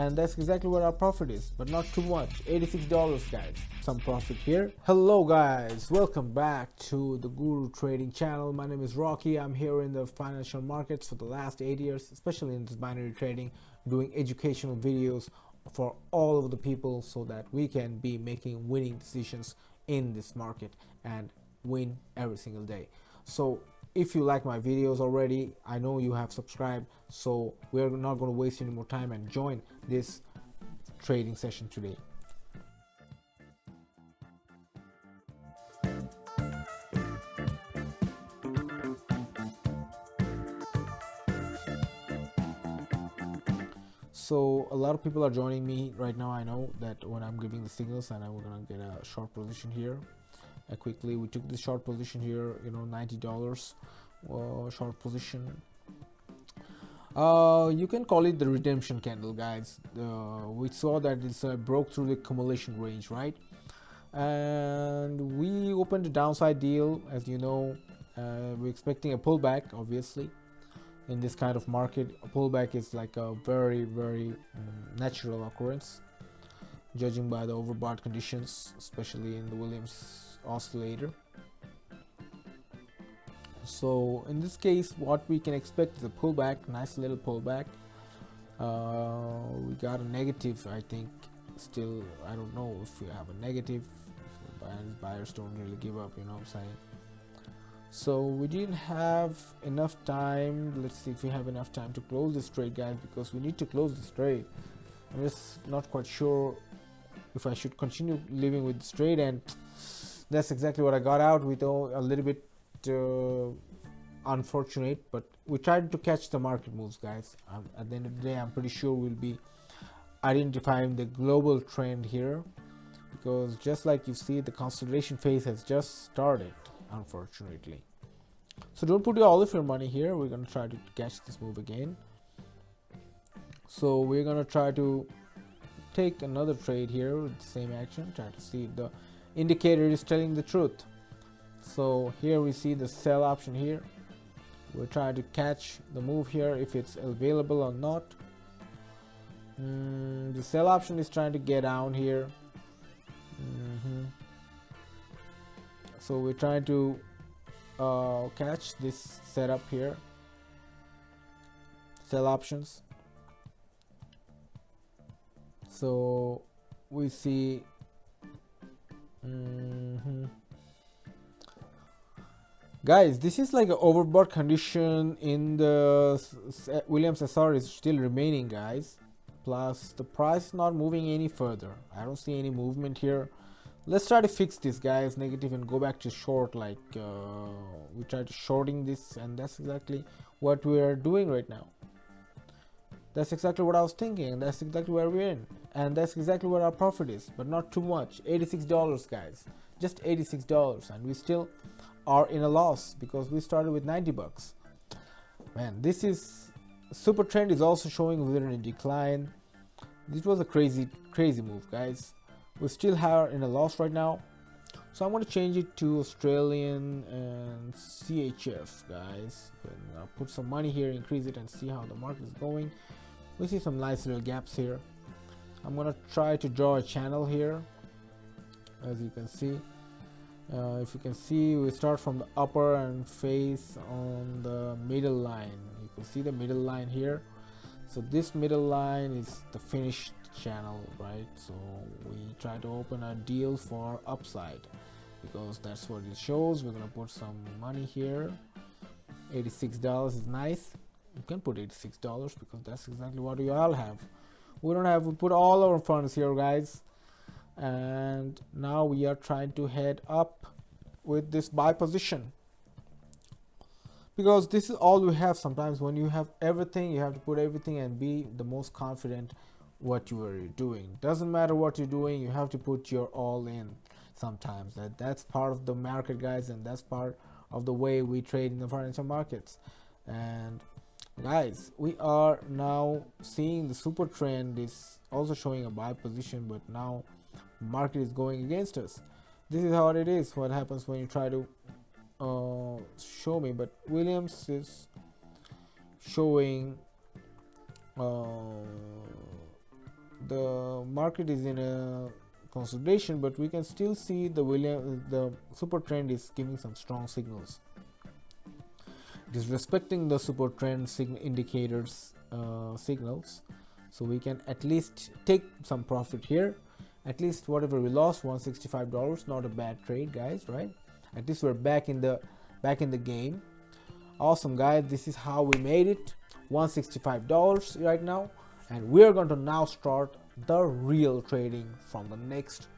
and that's exactly what our profit is, but not too much. $86, guys, some profit here. Hello guys, welcome back to the Guru Trading channel. My name is Rocky. I'm here in the financial markets for the last 8 years, especially in this binary trading, doing educational videos for all of the people so that we can be making winning decisions in this market and win every single day. So if you like my videos already, I know you have subscribed, so we're not going to waste any more time and join this trading session today. So a lot of people are joining me right now. I know that when I'm giving the signals, and we're gonna get a short position here. Quickly, we took the short position here, you know, $90 short position. You can call it the redemption candle, guys. We saw that it's broke through the accumulation range, right? And we opened a downside deal. As you know, we're expecting a pullback. Obviously, in this kind of market, a pullback is like a very natural occurrence, judging by the overbought conditions, especially in the Williams oscillator. So in this case, what we can expect is a pullback, nice little pullback. We got a negative, I think. Still, I don't know if we have a negative. Buyers don't really give up, you know what I'm saying. So we didn't have enough time. Let's see if we have enough time to close this trade, guys, because we need to close this trade. I'm just not quite sure if I should continue living with this trade, and that's exactly what I got out with. A little bit unfortunate, but we tried to catch the market moves, guys. At the end of the day, I'm pretty sure we'll be identifying the global trend here, because just like you see, the consolidation phase has just started, unfortunately. So don't put all of your money here. We're going to try to catch this move again. So we're going to try to take another trade here with the same action, try to see if the indicator is telling the truth. So here we see the sell option here. We're trying to catch the move here, if it's available or not. The sell option is trying to get down here. So we're trying to catch this setup here. Sell options. So we see guys, this is like an overbought condition in the Williams SR is still remaining, guys. Plus the price is not moving any further. I don't see any movement here. Let's try to fix this, guys, negative, and go back to short. Like we tried to shorting this, and that's exactly what we are doing right now. That's exactly what I was thinking, and that's exactly where we're in, and that's exactly what our profit is, but not too much. $86, guys, just $86, and we still are in a loss because we started with 90 bucks. Man, this is super trend is also showing we're in a decline. This was a crazy move, guys. We still are in a loss right now, so I'm going to change it to Australian and CHF, guys. And put some money here, increase it, and see how the market is going. We see some nice little gaps here. I'm going to try to draw a channel here, as you can see. If you can see, we start from the upper and face on the middle line. You can see the middle line here. So this middle line is the finished channel, right? So we try to open a deal for upside because that's what it shows. We're gonna put some money here. $86 is nice. You can put $86 because that's exactly what we all have. We don't have, we put all our funds here, guys. And now we are trying to head up with this buy position, because this is all we have. Sometimes when you have everything, you have to put everything and be the most confident what you are doing. Doesn't matter what you're doing, you have to put your all in. Sometimes that's part of the market, guys, and that's part of the way we trade in the financial markets. And guys, we are now seeing the super trend is also showing a buy position, but now market is going against us. This is how it is, what happens when you try to show me. But Williams is showing the market is in a consolidation, but we can still see the super trend is giving some strong signals. It is respecting the super trend indicators signals, so we can at least take some profit here. At least whatever we lost, $165, not a bad trade, guys, right? At least we're back in the game. Awesome, guys. This is how we made it. $165 right now, and we're going to now start the real trading from the next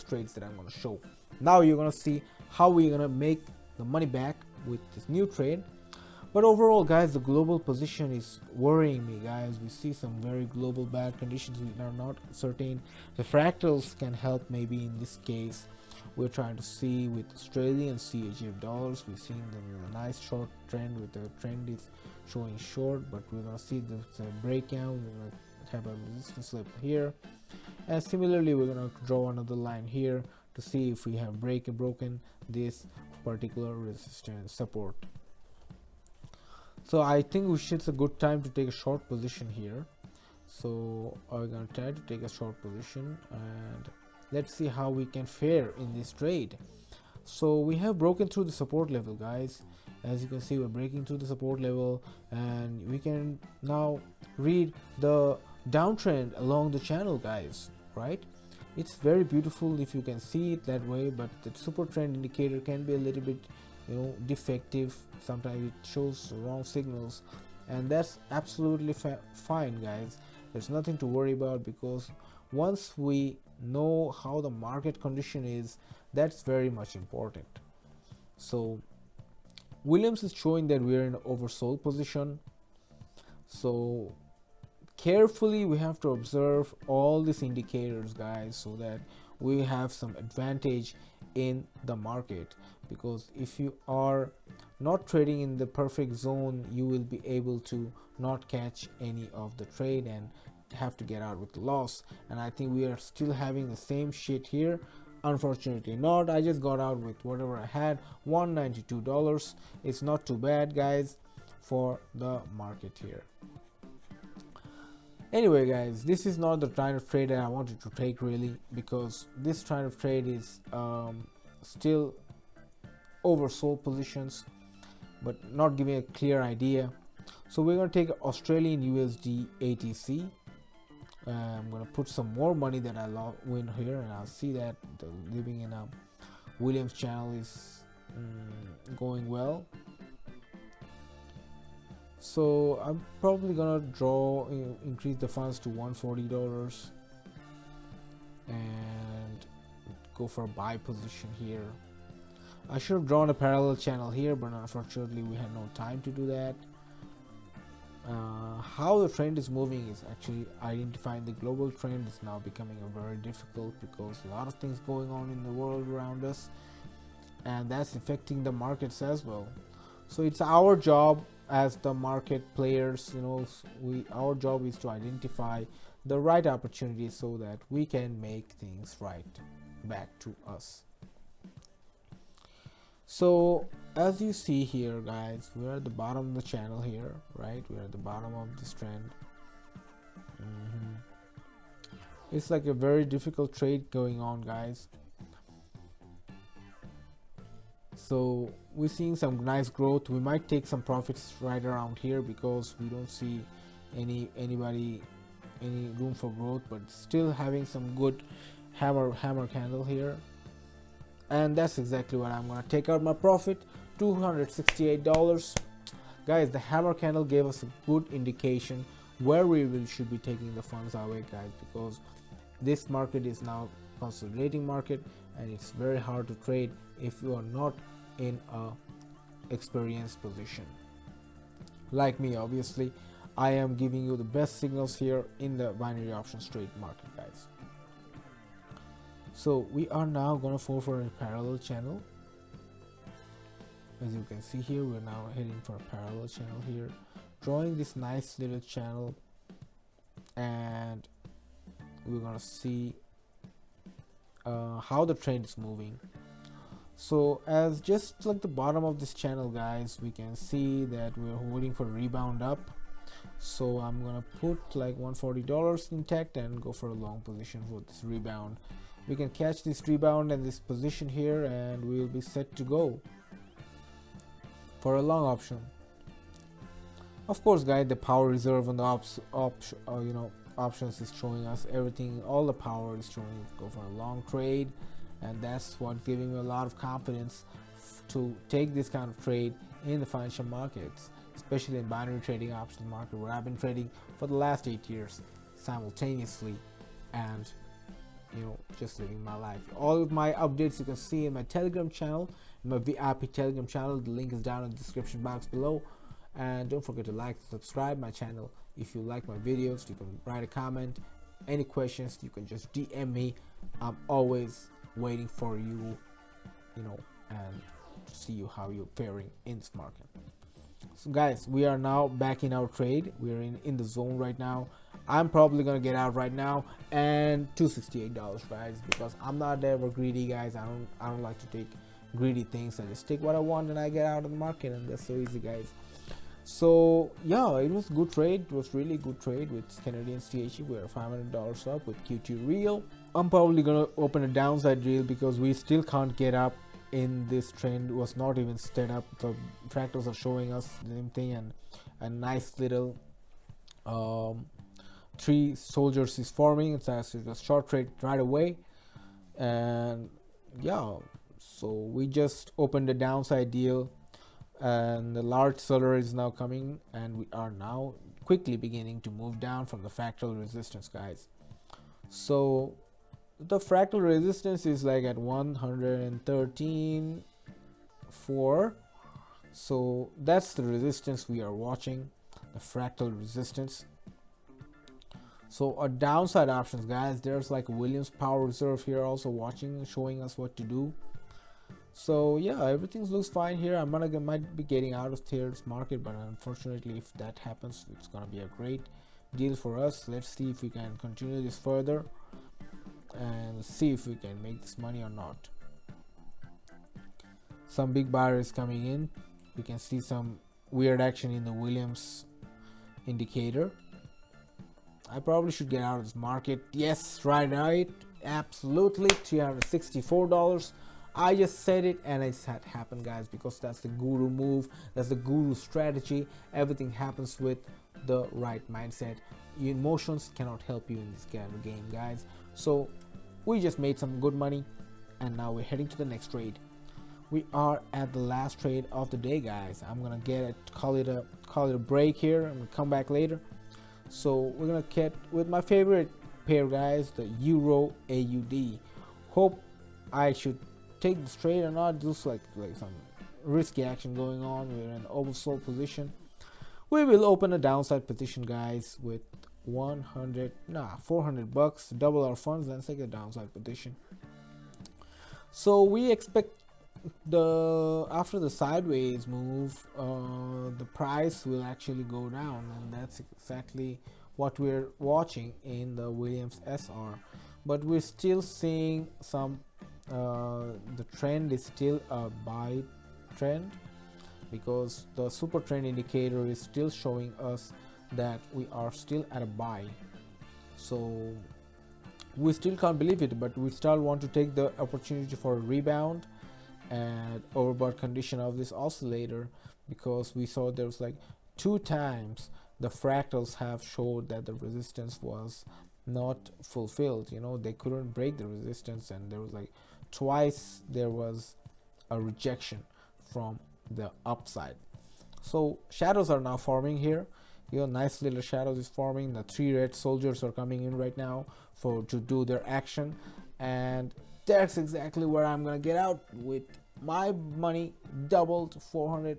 trades that I'm going to show. Now you're going to see how we're going to make the money back with this new trade. But overall, guys, the global position is worrying me, guys. We see some very global bad conditions. We are not certain. The fractals can help maybe in this case. We're trying to see with Australian CHF dollars. We're seeing the nice short trend with the trend is showing short, but we're going to see the breakout. We're going to have a resistance level here. And similarly, we're going to draw another line here to see if we have broken this particular resistance support. So I think it's a good time to take a short position here. So I'm gonna try to take a short position, and let's see how we can fare in this trade. So we have broken through the support level, guys. As you can see, we're breaking through the support level, and we can now read the downtrend along the channel, guys, right? It's very beautiful if you can see it that way, but the super trend indicator can be a little bit defective. Sometimes it shows wrong signals, and that's absolutely fine, guys. There's nothing to worry about, because once we know how the market condition is, that's very much important. So Williams is showing that we're in an oversold position, so carefully we have to observe all these indicators, guys, so that we have some advantage in the market. Because if you are not trading in the perfect zone, you will be able to not catch any of the trade and have to get out with the loss. And I think we are still having the same shit here. Unfortunately not. I just got out with whatever I had, $192. It's not too bad, guys, for the market here. Anyway, guys, this is not the kind of trade that I wanted to take, really, because this kind of trade is still oversold positions, but not giving a clear idea. So we're going to take Australian USD ATC. I'm going to put some more money that I win here, and I'll see that the living in a Williams channel is going well. So I'm probably gonna increase the funds to $140 and go for a buy position here. I should have drawn a parallel channel here, but unfortunately we had no time to do that. How the trend is moving is actually identifying the global trend is now becoming very difficult, because a lot of things going on in the world around us, and that's affecting the markets as well. So it's our job as the market players, our job is to identify the right opportunities so that we can make things right back to us. So as you see here, guys, we're at the bottom of the channel here, right? We're at the bottom of this trend. It's like a very difficult trade going on, guys. So we're seeing some nice growth. We might take some profits right around here, because we don't see any room for growth, but still having some good hammer candle here. And that's exactly what I'm gonna take out my profit, $268. Guys, the hammer candle gave us a good indication where we should be taking the funds away, guys, because this market is now consolidating market, and it's very hard to trade if you are not in a experienced position like me. Obviously I am giving you the best signals here in the binary options trade market, guys. So we are now gonna fall for a parallel channel. As you can see here, we're now heading for a parallel channel here, drawing this nice little channel, and we're gonna see how the trend is moving. So as just like the bottom of this channel, guys, we can see that we're waiting for a rebound up, So I'm gonna put like $140 intact and go for a long position for this rebound. We can catch this rebound and this position here, and we'll be set to go for a long option. Of course, guys, the power reserve on the options is showing us everything. All the power is showing go for a long trade, and that's what giving me a lot of confidence to take this kind of trade in the financial markets, especially in binary trading options market, where I've been trading for the last 8 years simultaneously, and just living my life. All of my updates you can see in my Telegram channel, in my VIP Telegram channel. The link is down in the description box below. And don't forget to like and subscribe my channel. If you like my videos, you can write a comment. Any questions, you can just DM me. I'm always waiting for you, and to see you how you're faring in this market. So guys, we are now back in our trade. We are in the zone right now. I'm probably gonna get out right now, and $268, guys, because I'm not ever greedy, guys. I don't like to take greedy things. I just take what I want and I get out of the market, and that's so easy, guys. So yeah, it was good trade. It was really good trade with Canadian CHE. We're $500 up with Q2 real. I'm probably gonna open a downside deal because we still can't get up in this trend. It was not even set up. The fractals are showing us the same thing, and a nice little three soldiers is forming. It's actually a short trade right away, and yeah, so we just opened a downside deal, and the large seller is now coming, and we are now quickly beginning to move down from the fractal resistance, guys. So the fractal resistance is like at 113.4, so that's the resistance we are watching, the fractal resistance. So our downside options, guys, there's like Williams power reserve here also watching, showing us what to do. So yeah, everything looks fine here. I might be getting out of this market, but unfortunately, if that happens, it's gonna be a great deal for us. Let's see if we can continue this further and see if we can make this money or not. Some big buyer is coming in. We can see some weird action in the Williams indicator. I probably should get out of this market. Yes, right, absolutely. $364. I just said it, and it's had happened, guys, because that's the guru move. That's the guru strategy. Everything happens with the right mindset. Your emotions cannot help you in this kind of game, guys. So we just made some good money, and now we're heading to the next trade. We are at the last trade of the day, guys. I'm gonna call it a break here. I'm gonna come back later. So we're gonna get with my favorite pair, guys, the Euro AUD. Hope I should take this trade or not. Just like some risky action going on. We're in an oversold position. We will open a downside position, guys, with 400 bucks, double our funds, and take a downside position. So we expect after the sideways move, the price will actually go down, and that's exactly what we're watching in the Williams SR. But we're still seeing some the trend is still a buy trend, because the super trend indicator is still showing us that we are still at a buy. So we still can't believe it, but we still want to take the opportunity for a rebound and overbought condition of this oscillator, because we saw there was like 2 times the fractals have showed that the resistance was not fulfilled. They couldn't break the resistance, and there was like twice there was a rejection from the upside. So shadows are now forming here. Nice little shadows is forming. The 3 red soldiers are coming in right now to do their action, and that's exactly where I'm gonna get out with my money doubled to 400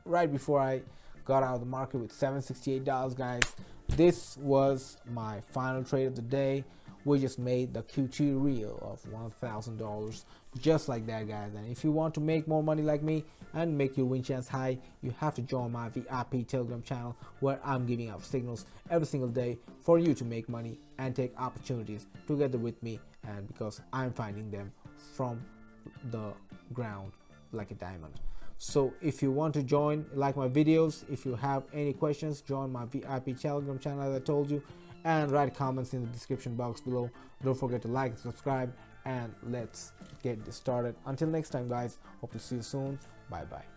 right before I got out of the market with $768, guys. This was my final trade of the day. We just made the Q2 reel of $1,000 just like that, guys. And if you want to make more money like me and make your win chance high, you have to join my VIP Telegram channel, where I'm giving out signals every single day for you to make money and take opportunities together with me, and because I'm finding them from the ground like a diamond. So if you want to join, like my videos, if you have any questions, join my VIP Telegram channel as I told you, and write comments in the description box below. Don't forget to like and subscribe, and let's get this started. Until next time guys, hope to see you soon. Bye bye.